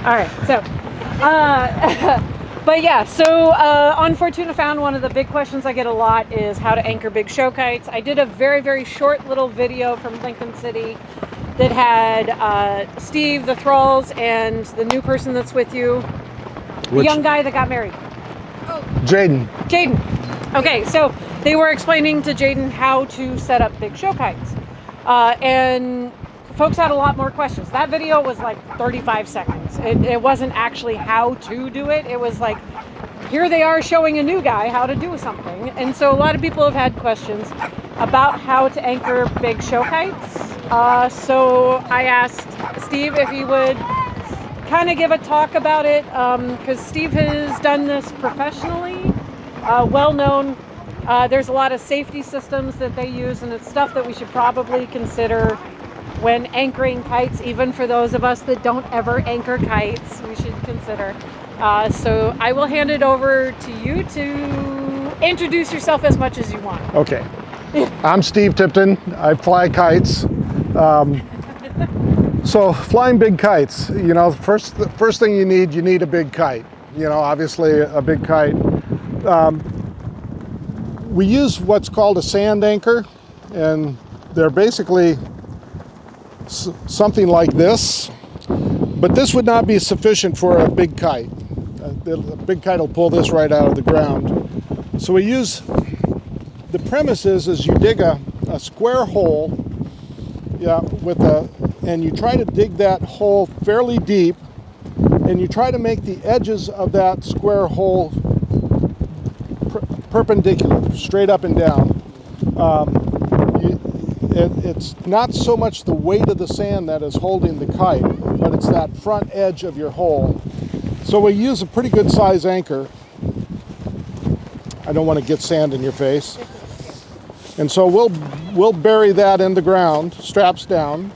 All right, so, but yeah, so on Fortuna Found, one of the big questions I get a lot is how to anchor big show kites. I did a very, very short little video from Lincoln City that had Steve, the thralls, and the new person that's with you, the young guy that got married. Oh. Jaden. Okay, so they were explaining to Jaden how to set up big show kites. And folks had a lot more questions. That video was like 35 seconds. It wasn't actually how to do it. It was like, here they are showing a new guy how to do something. And so a lot of people have had questions about how to anchor big show kites. So I asked Steve if he would kind of give a talk about it, because Steve has done this professionally, well known. There's a lot of safety systems that they use, and it's stuff that we should probably consider when anchoring kites, even for those of us that don't ever anchor kites, we should consider. So I will hand it over to you to introduce yourself as much as you want. Okay. I'm Steve Tipton. I fly kites. So flying big kites, you know, the first thing you need a big kite. You know, obviously a big kite. We use what's called a sand anchor, and they're basically something like this, but this would not be sufficient for a big kite. A big kite will pull this right out of the ground. So we use, the premise is you dig a square hole, yeah, and you try to dig that hole fairly deep, and you try to make the edges of that square hole perpendicular, straight up and down. It's not so much the weight of the sand that is holding the kite, but it's that front edge of your hole. So we use a pretty good size anchor. I don't want to get sand in your face. And so we'll bury that in the ground, straps down.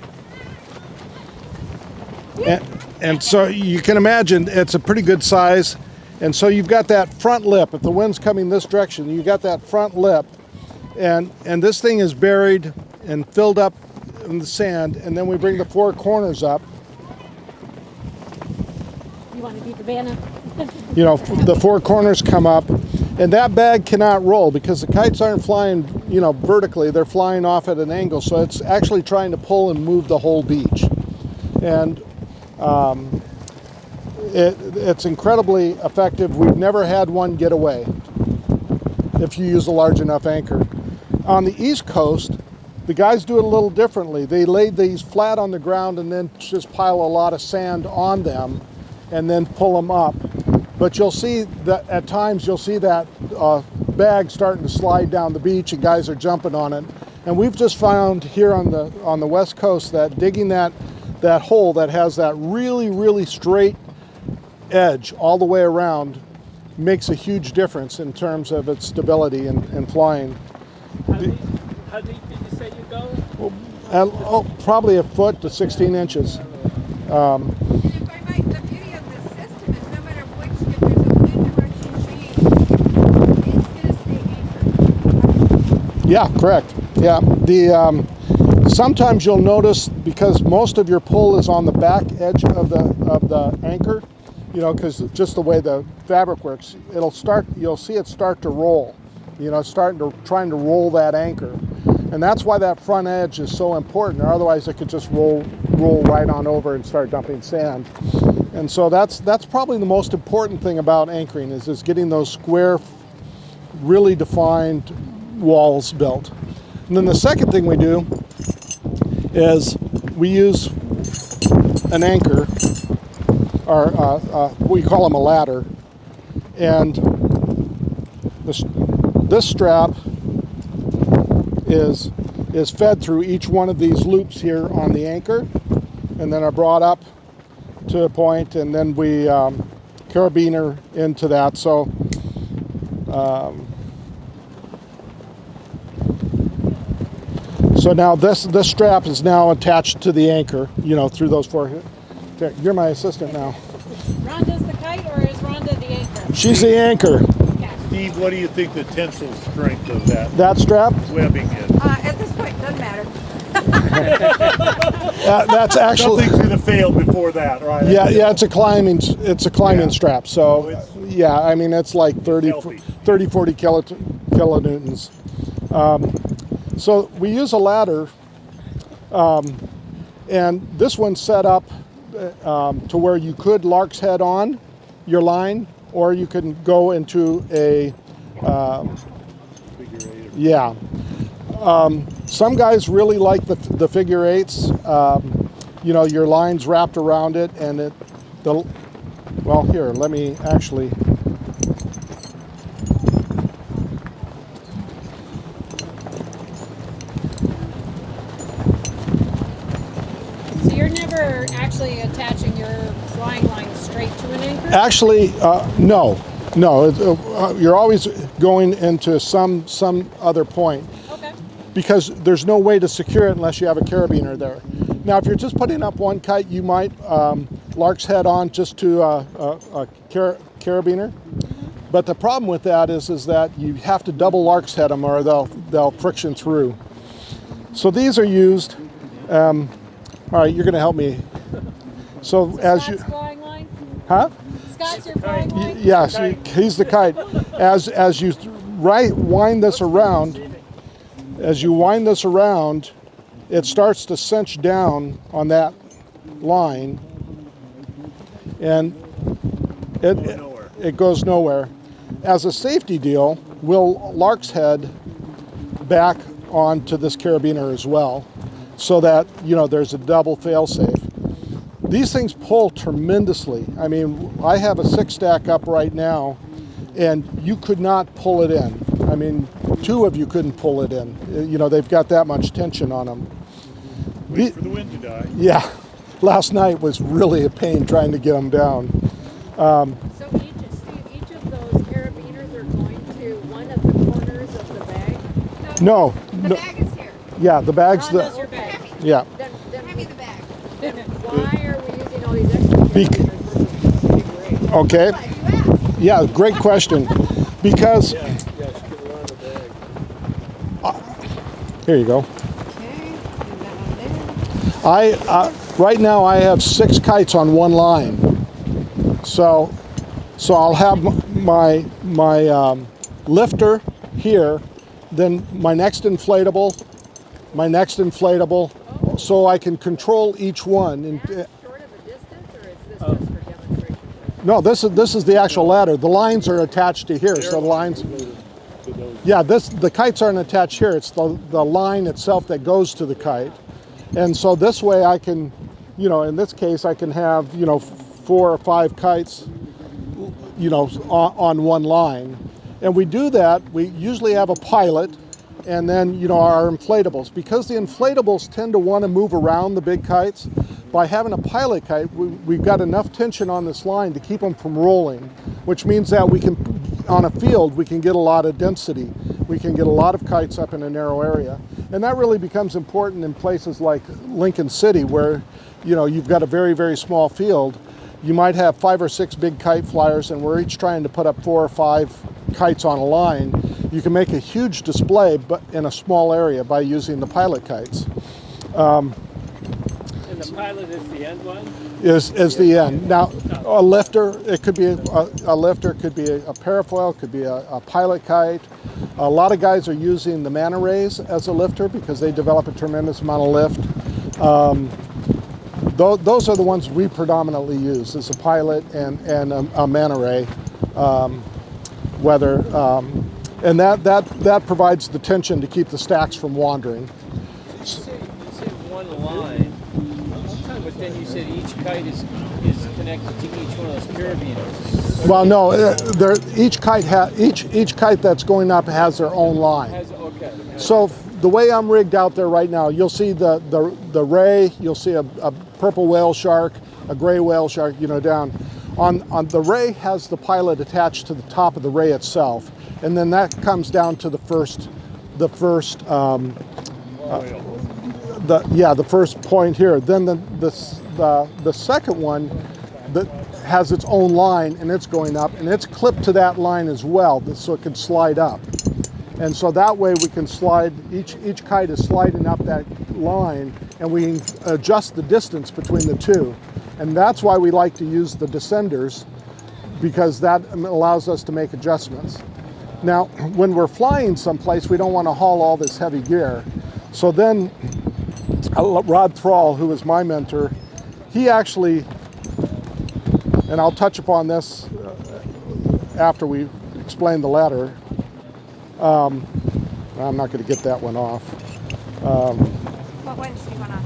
And so you can imagine it's a pretty good size. And so you've got that front lip. If the wind's coming this direction, you got that front lip. And this thing is buried and filled up in the sand, and then we bring the four corners up. You want to do the banner? You know, the four corners come up, and that bag cannot roll because the kites aren't flying, you know, vertically. They're flying off at an angle, so it's actually trying to pull and move the whole beach. And it's incredibly effective. We've never had one get away if you use a large enough anchor. On the East Coast, the guys do it a little differently. They lay these flat on the ground and then just pile a lot of sand on them and then pull them up. But you'll see that at times you'll see that bag starting to slide down the beach and guys are jumping on it. And we've just found here on the West Coast that digging that hole that has that really, really straight edge all the way around makes a huge difference in terms of its stability and flying. How deep did you say you go? Probably a foot to 16 inches. And if I might, the beauty of this system is no matter which, if there's a wind direction change, it's going to stay anchored. Yeah, correct. Yeah. Sometimes you'll notice, because most of your pull is on the back edge of the anchor, you know, because just the way the fabric works, you'll see it start to roll. You know, trying to roll that anchor. And that's why that front edge is so important. Or otherwise it could just roll right on over and start dumping sand. And so that's probably the most important thing about anchoring is getting those square, really defined walls built. And then the second thing we do is we use an anchor, or we call them a ladder, and this strap is fed through each one of these loops here on the anchor, and then are brought up to a point, and then we carabiner into that. So so now this strap is now attached to the anchor, you know, through those four. You're my assistant now. Rhonda's the kite, or is Rhonda the anchor? She's the anchor. Steve, what do you think the tensile strength of that strap? webbing is? At this point, doesn't matter. That's actually Something's gonna fail before that, right? yeah. It's a climbing strap. So yeah, I mean it's like 30, Healthy. 40 kilonewtons. So we use a ladder, and this one's set up to where you could lark's head on your line, or you can go into a Figure eight. yeah. Some guys really like the figure eights. You know, your line's wrapped around it, and well, here, let me actually. So you're never actually attaching your flying line straight to an anchor? Actually, no. You're always going into some other point. Okay. Because there's no way to secure it unless you have a carabiner there. Now, if you're just putting up one kite, you might lark's head on just to a carabiner. But the problem with that is that you have to double lark's head them, or they'll friction through. So these are used. All right, you're going to help me. So as you, flying line? huh? Scott's your flying line? Yes, he's the kite. As you wind this around. As you wind this around, it starts to cinch down on that line, and it goes nowhere. As a safety deal, we'll lark's head back onto this carabiner as well, so that there's a double fail-safe. These things pull tremendously. I mean, I have a 6-stack up right now, and you could not pull it in. I mean, 2 of you couldn't pull it in. They've got that much tension on them. Wait for the wind to die. Yeah, last night was really a pain trying to get them down. So each of those carabiners are going to one of the corners of the bag? No. The bag is here. Yeah, the bag's Ron does your bag. yeah. Then Hand me the bag. why are we using all these extra carabiners versus the figure eight? Okay. Glad you asked. Yeah, great question. Because here you go. Okay, and that one there. Right now I have 6 kites on one line, so I'll have my lifter here, then my next inflatable, so I can control each one. And Short of a distance, or is this just for demonstration? no, this is the actual ladder. The lines are attached to here, so the lines. Yeah, the kites aren't attached here. It's the line itself that goes to the kite. And so this way I can, in this case I can have, 4 or 5 kites, on one line. And we do that, we usually have a pilot and then, our inflatables. Because the inflatables tend to want to move around the big kites, by having a pilot kite, we've got enough tension on this line to keep them from rolling, which means that we can, on a field, we can get a lot of density. We can get a lot of kites up in a narrow area. And that really becomes important in places like Lincoln City, where, you've got a very, very small field. You might have 5 or 6 big kite flyers, and we're each trying to put up 4 or 5 kites on a line. You can make a huge display, but in a small area, by using the pilot kites. And the pilot is the end one? Is the end. Now, a lifter, it could be a lifter, could be a parafoil, could be a pilot kite. A lot of guys are using the manta rays as a lifter because they develop a tremendous amount of lift. Those are the ones we predominantly use, is a pilot and a manta ray weather. And that provides the tension to keep the stacks from wandering. You said one line, but then you said each kite is connected to each one of those carabiners. Well, no, each kite that's going up has their own line. Okay. So the way I'm rigged out there right now, you'll see the ray, you'll see a purple whale shark, a gray whale shark, down. On the ray has the pilot attached to the top of the ray itself, and then that comes down to the first point here. Then the second one that has its own line, and it's going up, and it's clipped to that line as well, so it can slide up. And so that way we can slide, each kite is sliding up that line, and we adjust the distance between the two. And that's why we like to use the descenders, because that allows us to make adjustments. Now, when we're flying someplace, we don't want to haul all this heavy gear. So then Rod Thrall, who was my mentor, he actually, and I'll touch upon this after we explain the ladder. I'm not going to get that one off. What one do you want on?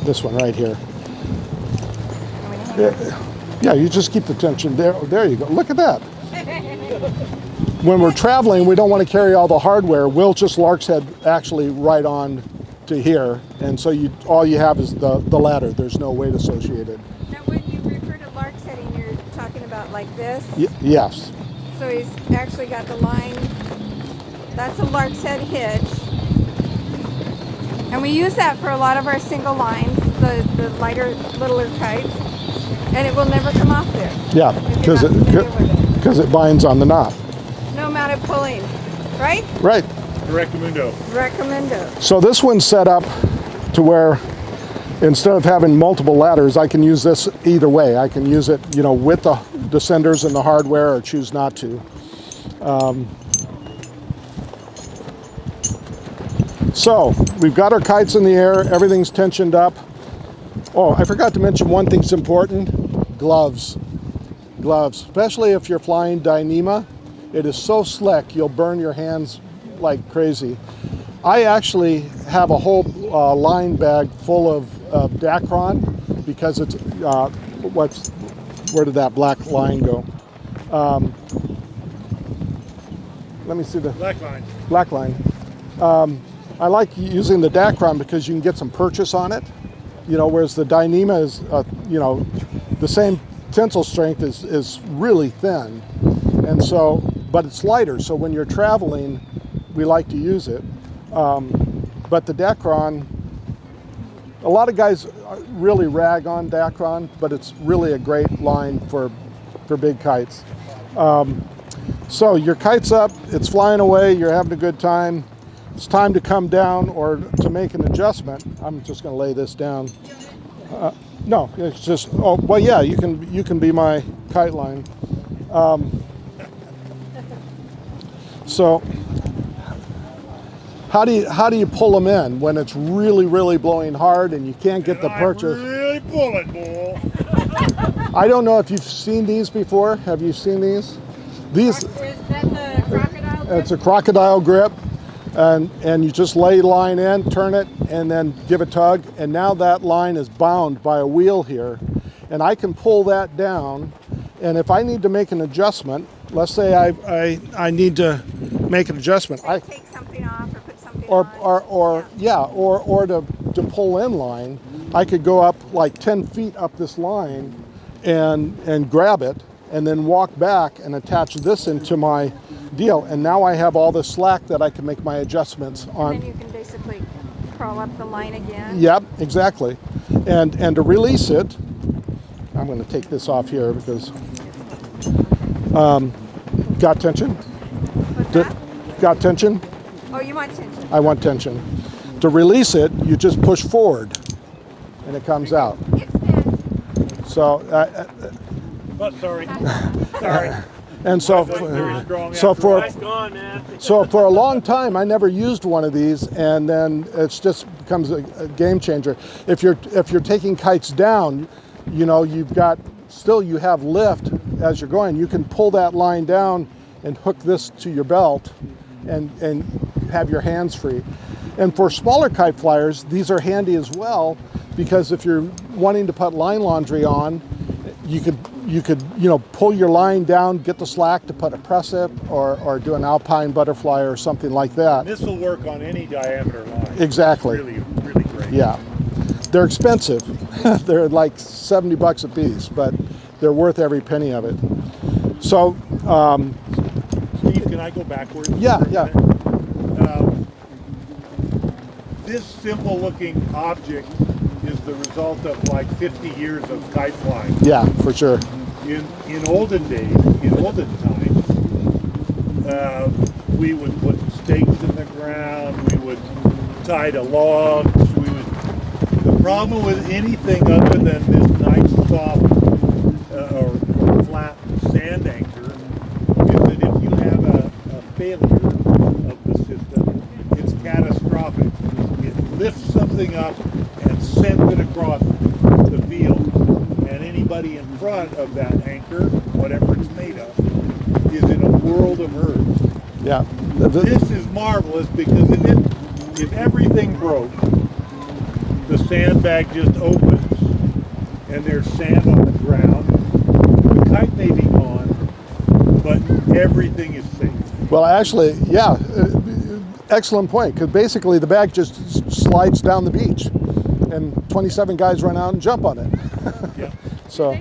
This one right here. I'm gonna hang on. Yeah, you just keep the tension there. There you go. Look at that. When we're traveling, we don't want to carry all the hardware. We'll just Lark's head actually right on to here, and so all you have is the ladder. There's no weight associated. Now, when you refer to lark setting, you're talking about like this. Yes. So he's actually got the line. That's a lark's head hitch, and we use that for a lot of our single lines, the lighter, littler kites, and it will never come off there. Yeah, if you're not familiar with it. because it binds on the knot. No amount of pulling, right? Right. Recommendo. Recommendo. So this one's set up to where instead of having multiple ladders, I can use this either way. I can use it, with the descenders and the hardware, or choose not to. So we've got our kites in the air. Everything's tensioned up. Oh, I forgot to mention one thing's important. Gloves. Gloves, especially if you're flying Dyneema. It is so slick, you'll burn your hands like crazy. I actually have a whole line bag full of Dacron, because it's, where did that black line go? Let me see the Black line. black line. I like using the Dacron because you can get some purchase on it, whereas the Dyneema is, the same tensile strength is really thin, and so, but it's lighter. So when you're traveling, we like to use it. But the Dacron, a lot of guys really rag on Dacron, but it's really a great line for big kites. So your kite's up, it's flying away, you're having a good time. It's time to come down or to make an adjustment. I'm just going to lay this down. No, it's just, well, yeah, you can be my kite line. So how do you pull them in when it's really, really blowing hard and you can't get the purchase? Really pull it, bull. I don't know if you've seen these before. Have you seen these? These. Is that the crocodile grip? It's a crocodile grip, and you just lay line in, turn it, and then give a tug, and now that line is bound by a wheel here, and I can pull that down, and if I need to make an adjustment, let's say I need to make an adjustment, Say take something off or put something or on. to pull in line, I could go up like 10 feet up this line and grab it, and then walk back and attach this into my deal, and now I have all the slack that I can make my adjustments on. And then you can basically crawl up the line again. Yep, exactly. And to release it, I'm going to take this off here because got tension. What's that? Got tension. Oh, you want tension. I want tension. To release it, you just push forward, and it comes out. It's dead. So, But sorry. Sorry. and so, Very strong so after for all. so for a long time, I never used one of these, and then it's just becomes a game changer. If you're taking kites down, you've got you have lift as you're going. You can pull that line down and hook this to your belt, and have your hands free. And for smaller kite flyers, these are handy as well, because if you're wanting to put line laundry on, you could pull your line down, get the slack to put a prusik or do an alpine butterfly or something like that. This will work on any diameter line. Exactly. Really, really great. Yeah. They're expensive. They're like $70 a piece, but they're worth every penny of it. So, Steve, can I go backwards? yeah. This simple looking object is the result of like 50 years of kite flying. Yeah, for sure. In olden days, in olden times, we would put stakes in the ground, we would tie to logs, the problem with anything other than this nice soft or flat sand anchor is that if you have a failure of the system, it's catastrophic. It lifts something up and sends it across the field, and anybody in front of that anchor, whatever it's made of, is in a world of hurt. Yeah. This is marvelous because if everything broke, the sandbag just opens and there's sand on the ground. The kite may be gone, but everything is safe. Well, actually, yeah, excellent point. Because basically the bag just slides down the beach, and 27 guys run out and jump on it. Yeah. So.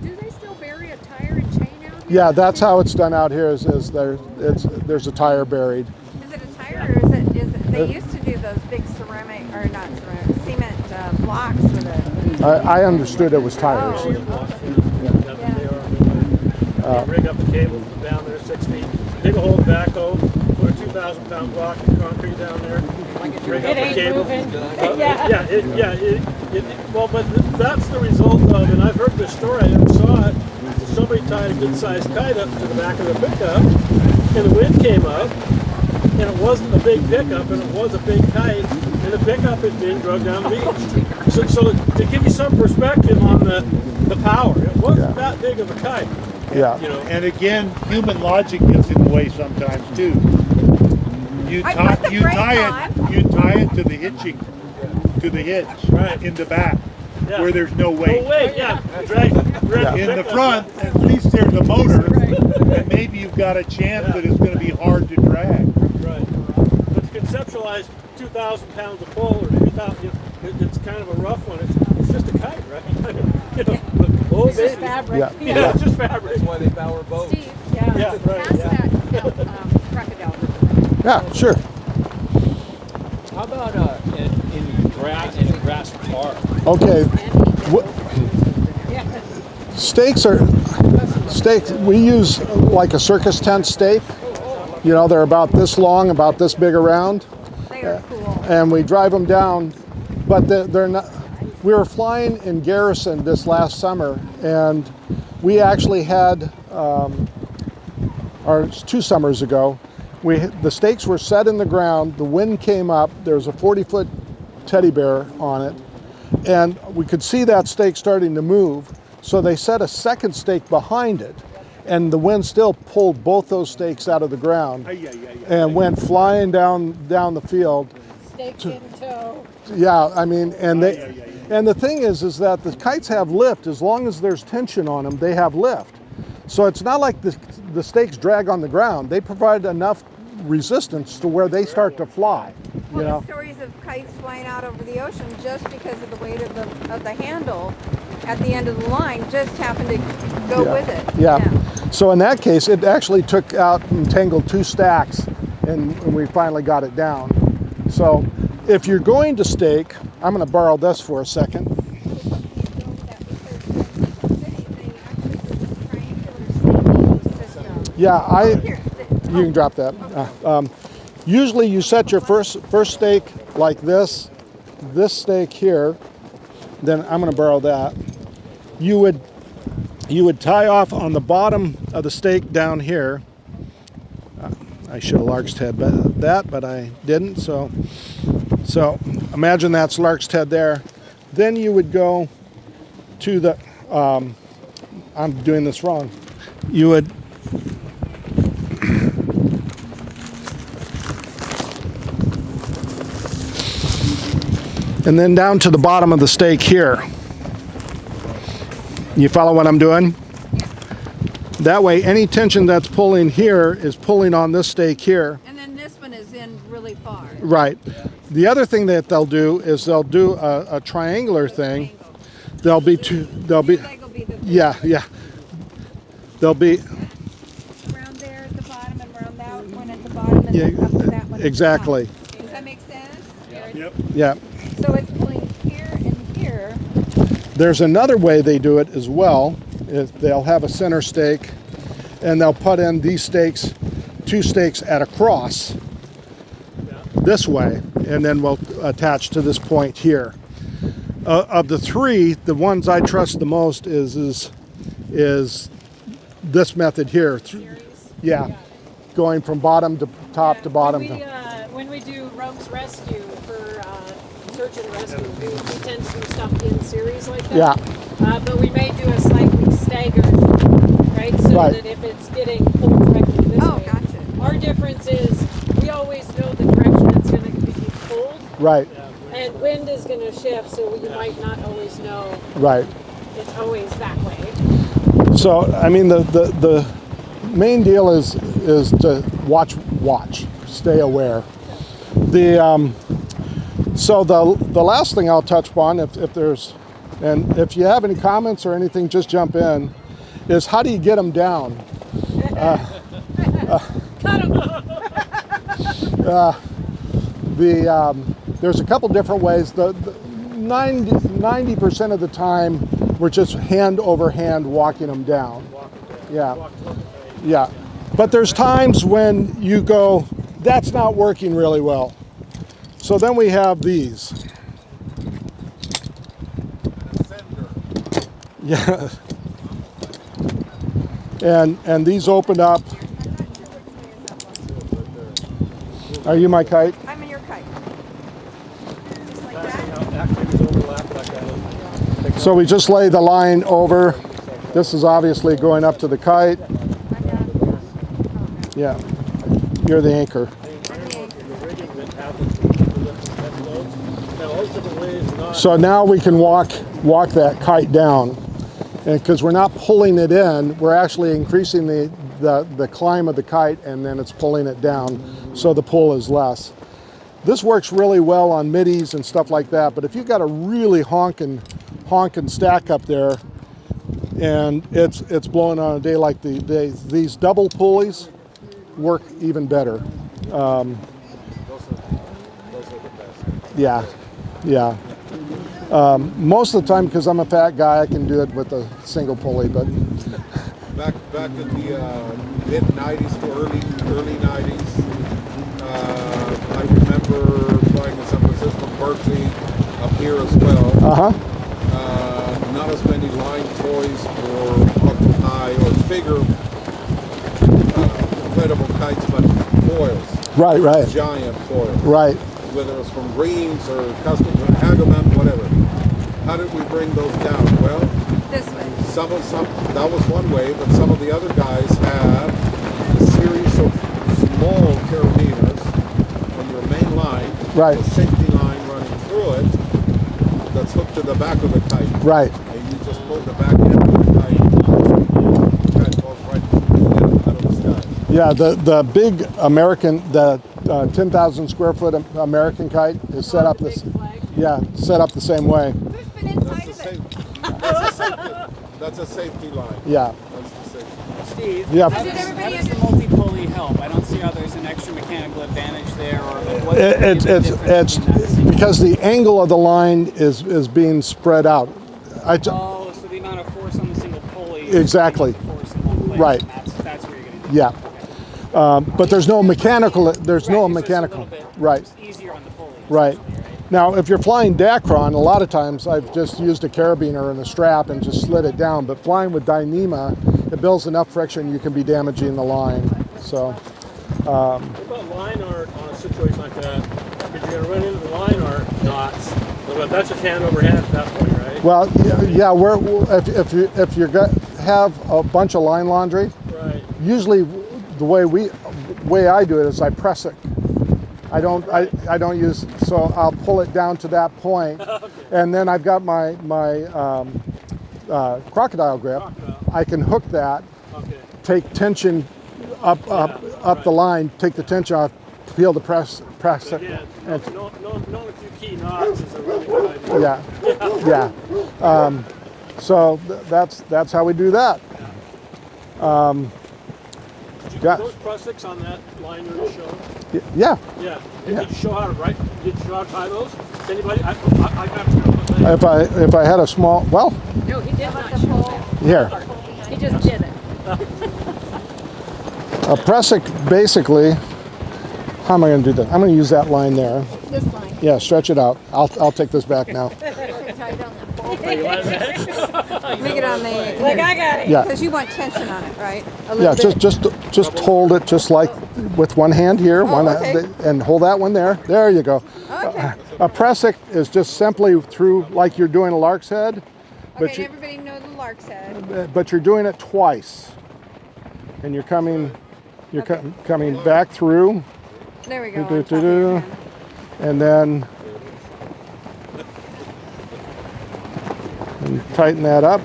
Do they still bury a tire and chain out here? Yeah, that's how it's done out here. Is there's a tire buried. Is it a tire or is it they used to do those big ceramic, or not ceramic, cement blocks with it. I understood it was tires. Oh. Rig up the cable from down there 6 feet, dig a hole in the backhoe, put a 2,000-pound block of concrete down there, rig up It the ain't cable. moving. Well, but that's the result of, and I've heard this story, I never saw it. Somebody tied a good-sized kite up to the back of the pickup, and the wind came up, and it wasn't a big pickup, and it was a big kite, and the pickup is being dragged down the beach. So to give you some perspective on the power, it wasn't that big of a kite. Yeah. You know, And again, human logic gets in the way sometimes too. You I tie put the brake you tie it to the hitching, to the hitch, Right. in the back, Yeah. where there's no weight. no way, yeah. Drag In the pickup, front, at least there's a motor, and maybe you've got a chance that it's going to be hard to drag. Right. But to conceptualize 2,000 pounds of pull or 3,000, it's kind of a rough one. It's just a kite, right? You know, but, oh, It's just baby. fabric. Yeah. Yeah, it's just fabric. That's why they power boats. Steve, Yeah. Yeah, right. pass Yeah. that crocodile grip. Yeah, sure. How about in a grass park? Okay. Stakes. We use like a circus tent stake. You know, they're about this long, about this big around, They are cool. and we drive them down. But they're not. We were flying in Garrison this last summer, and we actually had, or 2 summers ago, the stakes were set in the ground. The wind came up. There was a 40-foot teddy bear on it, and we could see that stake starting to move. So they set a second stake behind it, and the wind still pulled both those stakes out of the ground and went flying down the field. Stakes in tow. Yeah, I mean, and the thing is that the kites have lift. As long as there's tension on them, they have lift. So it's not like the stakes drag on the ground. They provide enough resistance to where they start to fly. You Well, know? the stories of kites flying out over the ocean just because of the weight of the handle at the end of the line just happened to go with it. Yeah. So in that case, it actually took out and tangled 2 stacks, and we finally got it down. So if you're going to stake, I'm going to borrow this for a second. Yeah, you can drop that. Usually you set your first stake like this stake here. Then I'm going to borrow that. You would tie off on the bottom of the stake down here. I should have lark's head that, but I didn't. So imagine that's lark's head there. Then you would go to the. I'm doing this wrong. You would. And then down to the bottom of the stake here. You follow what I'm doing? That way, any tension that's pulling here is pulling on this stake here. And then this one is in really far. Right. The other thing that they'll do is they'll do a triangular thing. They'll be yeah. They'll be Around there at the bottom and around that one at the bottom and Yeah, then up to that one. at the exactly. top. Does that make sense? Yep. Yeah. So it's pulling here and here. There's another way they do it as well. They'll have a center stake, and they'll put in these stakes, 2 stakes at a cross this way, and then we'll attach to this point here. Of the three, the ones I trust the most is this method here. Yeah, going from bottom to top to bottom. When we do ropes rescue for search and rescue, we tend to do stuff in series like that. Yeah. But we may do a slightly staggered, right? So Right. that if it's getting pulled directly this Oh, way. gotcha. Our difference is we always know the direction it's going to be pulled, Right, and wind is going to shift, so you might not always know right. it's always that way. So I mean, the main deal is to watch, stay aware. So the last thing I'll touch upon, if there's, and if you have any comments or anything, just jump in, is how do you get them down? There's a couple different ways. The 90% of the time, we're just hand over hand walking them down. Yeah, yeah. But there's times when you go, that's not working really well. So then we have these. Yeah. And these open up. Are you my kite? I'm in your kite. Just like that. So we just lay the line over. This is obviously going up to the kite. Yeah. You're the anchor. So now we can walk that kite down. And because we're not pulling it in, we're actually increasing the climb of the kite, and then it's pulling it down, so the pull is less. This works really well on middies and stuff like that, but if you've got a really honking stack up there and it's blowing on a day like these double pulleys work even better. Yeah, yeah. Most of the time, because I'm a fat guy, I can do it with a single pulley. But back in the mid '90s to early '90s, I remember flying in San Francisco, Berkeley, up here as well. Not as many line toys or up to high or bigger inflatable kites, but foils. Right. Giant foils. Right. Whether it's from Greens or custom Hagerman, whatever. How did we bring those down? Well, This way. some that was one way, but some of the other guys had a series of small carabiners on your main line, Right. a safety line running through it that's hooked to the back of the kite. Right. And you just pull the back end of the kite falls right out of the sky. Yeah. The big American, the 10,000 square foot American kite is set up this. Yeah, set up the same way. Who's been inside of it? That's a safety line. Yeah. That's the safety. Steve, Yeah. how does the multi-pulley help? I don't see how there's an extra mechanical advantage there, or like what's It's because the angle of the line is being spread out. so the amount of force on the single pulley. Exactly. Is the force in one place, Right. and that's where you're going to do Yeah. But there's no mechanical. Right, so it's a little bit Right. easier on the pulley. Right. essentially, right? Now, if you're flying Dacron, a lot of times I've just used a carabiner and a strap and just slid it down. But flying with Dyneema, it builds enough friction you can be damaging the line. So, What about line art on a situation like that? If you're going to run into the line art knots, but that's just hand over hand at that point, right? well, yeah, if you have a bunch of line laundry, Right. usually the way I do it is I press it. I don't use, so I'll pull it down to that point, and then I've got my Crocodile Grip. I can hook that, Okay. take tension up the line, take the tension off, be able to press it. Yeah. Knowing a few key knots is a really good idea. Yeah. So that's how we do that. Did you Yeah. put those prusiks on that line you were showing? Yeah. Yeah. Yeah. Did you show how to write? Did you show how to tie those? Anybody? I got to If I had a small, well, No, he did not show that. here. He just did it. A prusik, basically, how am I going to do that? I'm going to use that line there. This line. Yeah, stretch it out. I'll take this back now. Tell tight on that ball. You want that? Make it on the, Like I got it. Yeah. because you want tension on it, right? A Yeah, little bit. just hold it just like with one hand here, okay. and hold that one there. There you go. Okay. A prusik is just simply through like you're doing a lark's head, but Okay, and everybody know the lark's head. but you're doing it twice, and you're coming coming back through, There we go. Do, on do, top of do. your hand. and then tighten that up.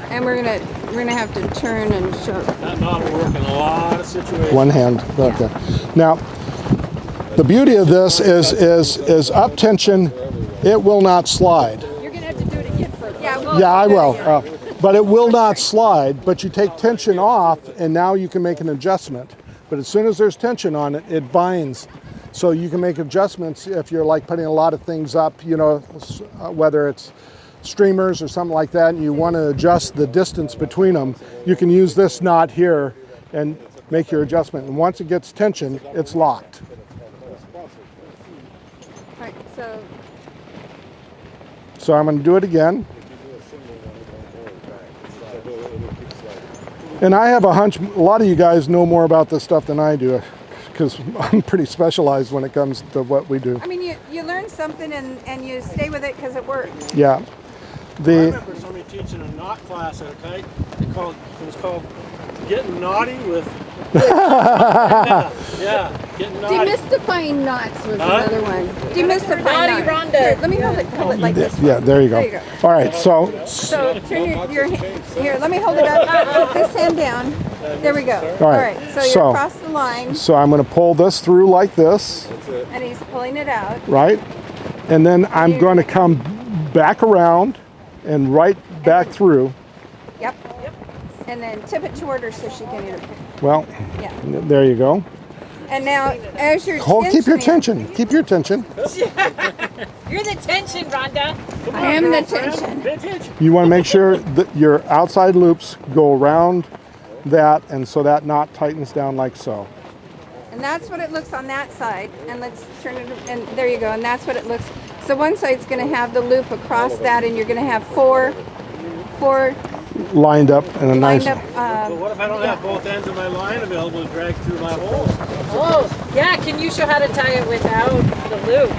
And we're gonna have to turn and show. That knot will work in a lot of situations. One hand. Okay. Now, the beauty of this is up tension. It will not slide. You're gonna have to do it again for Yeah, Yeah, I will. But it will not slide. But you take tension off, and now you can make an adjustment. But as soon as there's tension on it, it binds. So you can make adjustments if you're like putting a lot of things up, you know, whether it's streamers or something like that, and you want to adjust the distance between them, you can use this knot here and make your adjustment. And once it gets tension, it's locked. Right, so So I'm going to do it again. And I have a hunch, a lot of you guys know more about this stuff than I do, because I'm pretty specialized when it comes to what we do. I mean, you learn something and you stay with it because it works. Yeah. I remember somebody teaching a knot class at a kite. It was called Getting Naughty with. yeah, Getting Naughty. Demystifying knots was Huh? another one. Demystifying Naughty knots. Rhonda. Here, let me hold it like this. Yeah, there you go. There you go. All right, so So turn your hand. Here, let me hold it up. Put this hand down. There we go. All right, So so- you're across the line, I'm going to pull this through like this, and he's pulling it out. right? And then I'm going to come back around and right back through. Yep. And then tip it toward her so she can eat it. Well, Yeah. there you go. And now, as you're Keep your tensioning- tension. Keep your tension. You're the tension, Rhonda. I am the tension. Pay attention. You want to make sure that your outside loops go around that, and so that knot tightens down like so. And that's what it looks on that side. And let's turn it, and there you go. And that's what it looks. So one side's going to have the loop across that, and you're going to have four Lined up in a nice. lined up. But what if I don't have both ends of my line available to drag through my holes? Oh, yeah. Can you show how to tie it without the loop?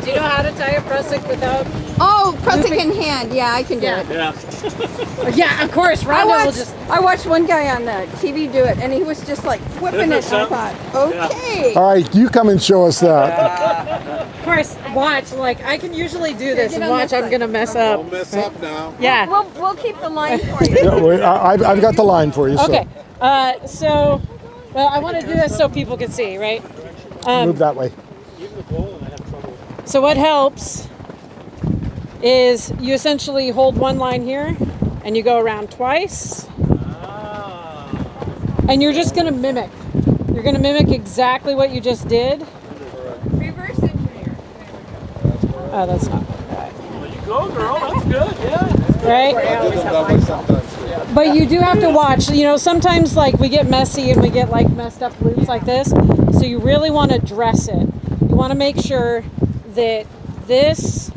Do you know how to tie a prusik without? Oh, pressing in hand. Yeah, I can do Yeah. it. Yeah. Yeah, of course. Rhonda will just. I watched one guy on the TV do it, and he was just like whipping it. And I thought, okay. All right, you come and show us that. Of course, watch. Like I can usually do this, get and on watch. this I'm side. gonna mess up. Don't mess up now. Yeah. We'll keep the line for you. Yeah, I've got the line for you. Okay. So, well, I want to do this so people can see, right? So move that way. Even the bowl, I have trouble. So what helps is you essentially hold one line here, and you go around twice, and you're just gonna mimic. You're gonna mimic exactly what you just did. Reverse engineer. Oh, that's not There you go, girl. That's good. Yeah. right. I did it that way sometimes. But you do have to watch. You know, sometimes like we get messy and we get like messed up loops like this. So you really want to dress it. You want to make sure that this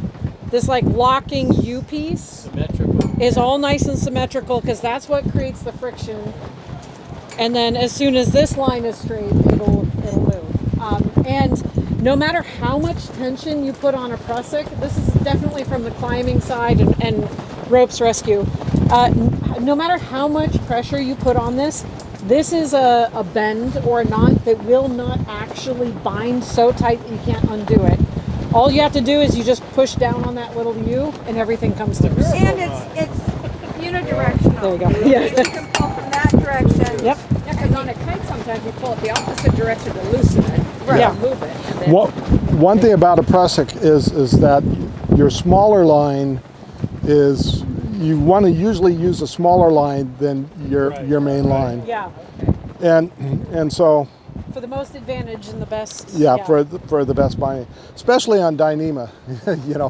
like locking U piece Symmetrical. is all nice and symmetrical, because that's what creates the friction. And then as soon as this line is straight, it'll move. And no matter how much tension you put on a prusik, this is definitely from the climbing side and ropes rescue. No matter how much pressure you put on this is a bend or a knot that will not actually bind so tight that you can't undo it. All you have to do is you just push down on that little U and everything comes through. And it's unidirectional. There you go. You Yeah. can pull from that direction. Yep. Yeah, because on a kite sometimes you pull it the opposite direction to loosen it. Right. Yeah. Move it. And then One thing about a prusik is that your smaller line is, you want to usually use a smaller line than your main line, Yeah. and so For the most advantage and the best. for the best binding, especially on Dyneema, you know,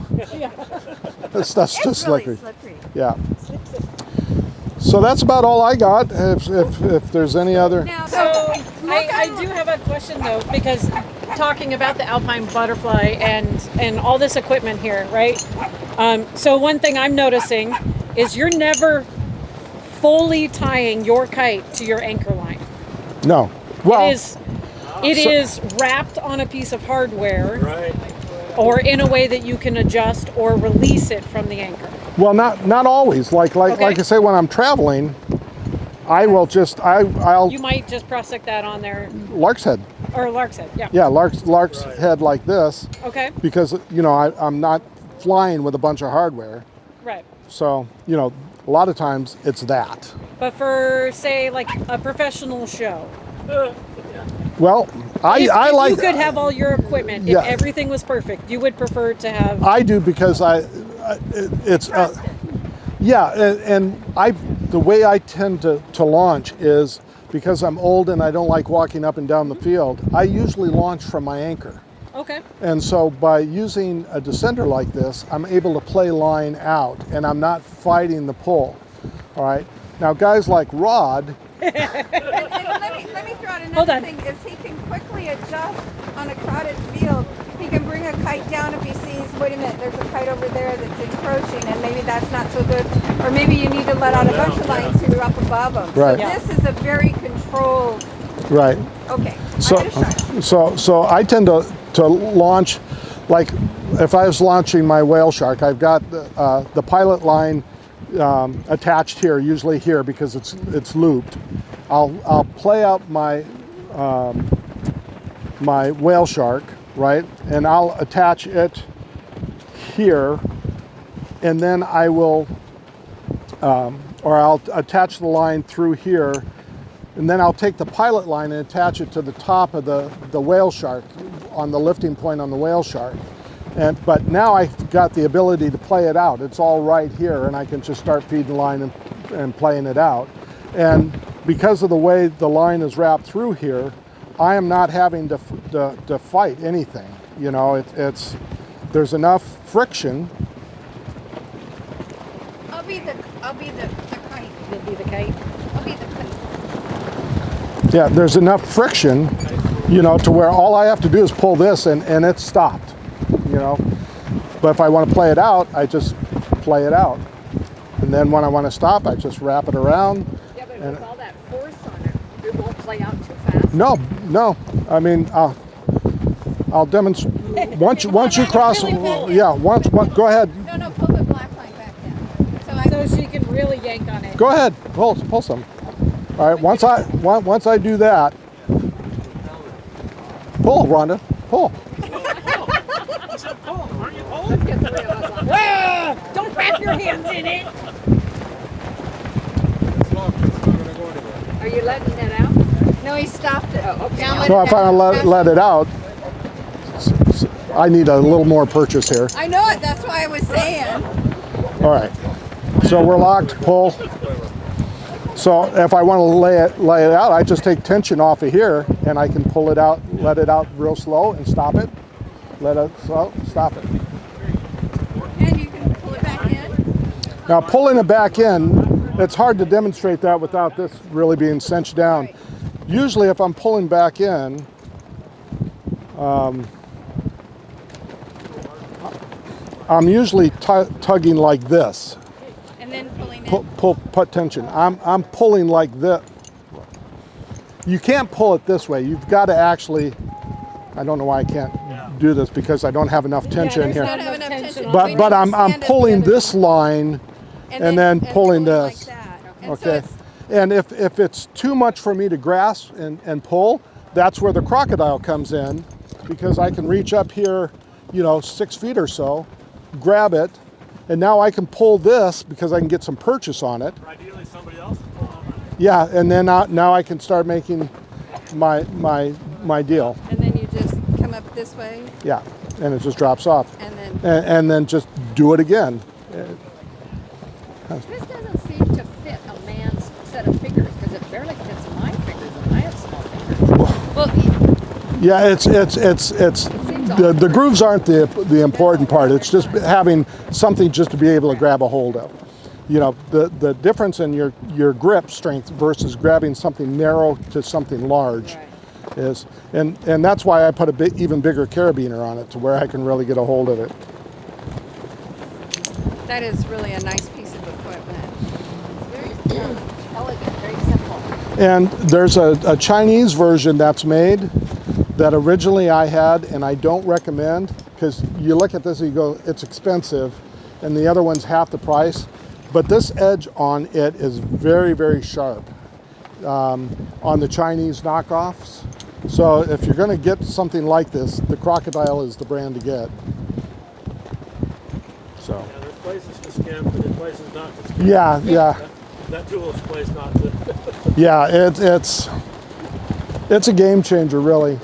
this stuff's It's just really slippery. slippery. Yeah. So that's about all I got. If there's any other. Now, So I do have a question though, because talking about the alpine butterfly and all this equipment here, right? So one thing I'm noticing is you're never fully tying your kite to your anchor line. No. Well, It is wrapped on a piece of hardware, Right. or in a way that you can adjust or release it from the anchor. well, not always. Like I say, when I'm traveling, I will just I'll You might just prusik that on there, lark's head. or lark's head. Yeah. Yeah, lark's head like this, Okay. because I'm not flying with a bunch of hardware. Right. So a lot of times it's that. But for, say, like a professional show, Well, if I like. you could have all your equipment, Yeah. if everything was perfect, you would prefer to have. I do, because it's yeah, and the way I tend to launch is, because I'm old and I don't like walking up and down the field, I usually launch from my anchor. Okay. And so by using a descender like this, I'm able to play line out, and I'm not fighting the pull. All right. Now, guys like Rod, And let me throw out Hold another on. thing, is he can quickly adjust on a crowded field. He can bring a kite down if he sees, wait a minute, there's a kite over there that's encroaching, and maybe that's not so good. Or maybe you need to let out a bunch of lines so you're up above them. Right. So this is a very controlled, right? okay. So, I'm gonna try. so I tend to launch, like if I was launching my whale shark, I've got the pilot line attached here, usually here, because it's looped. I'll play out my my whale shark, right, and I'll attach it here, and then I will, or I'll attach the line through here. And then I'll take the pilot line and attach it to the top of the whale shark, on the lifting point on the whale shark. But now I've got the ability to play it out. It's all right here, and I can just start feeding the line and playing it out. And because of the way the line is wrapped through here, I am not having to fight anything. There's enough friction. I'll be the kite. You'll be the kite. I'll be the kite. Yeah, there's enough friction, to where all I have to do is pull this and it's stopped, But if I want to play it out, I just play it out. And then when I want to stop, I just wrap it around. Yeah, but with all that force on it, it won't play out too fast. No. I mean, I'll demonstrate. Once you cross, go ahead. No, pull the black line back down. So she can really yank on it. Go ahead, pull some. All right, once I do that, pull, Rhonda, pull. Let's get 3 of us on. Ah! Don't wrap your hands in it. It's locked. It's not going to go anywhere. Are you letting it out? No, he stopped it. Oh, okay. Now So if I let it out, I need a little more purchase here. I know it, that's why I was saying. All right, so we're locked, pull. So if I want to lay it out, I just take tension off of here, and I can pull it out, let it out real slow, and stop it. Let it slow, stop it. And you can pull it back in. Now pulling it back in, it's hard to demonstrate that without this really being cinched down. Right. Usually if I'm pulling back in, I'm usually tugging like this. And then pulling in. Put tension. I'm pulling like this. You can't pull it this way. You've got to actually, I don't know why I can't do this, because I don't have enough tension there's here. not Don't have enough enough tension. tension. But We but need to I'm stand up the pulling other this way. line and then pulling like this. that. And so Okay. it's- And if it's too much for me to grasp and pull, that's where the crocodile comes in, because I can reach up here, 6 feet or so, grab it, and now I can pull this because I can get some purchase on it. Ideally, somebody else is pulling on it. Yeah, and then now I can start making my deal. And then you just come up this way Yeah, and it just drops off, and then. and then just do it again. This doesn't seem to fit a man's set of fingers, because it barely fits my fingers, and I have small fingers. Well, Yeah, it's the grooves aren't the important part. It's just having something just to be able to grab a hold of. The difference in your grip strength versus grabbing something narrow to something large is, and that's why I put even bigger carabiner on it, to where I can really get a hold of it. That is really a nice piece of equipment. It's very elegant, very simple. And there's a Chinese version that's made that originally I had, and I don't recommend, because you look at this and you go, it's expensive, and the other one's half the price. But this edge on it is very, very sharp on the Chinese knockoffs. So if you're going to get something like this, the Crocodile is the brand to get. So. Yeah, there's places to skimp and there's places not to skimp. Yeah. That tool is a place not to. Yeah, it's a game changer, really.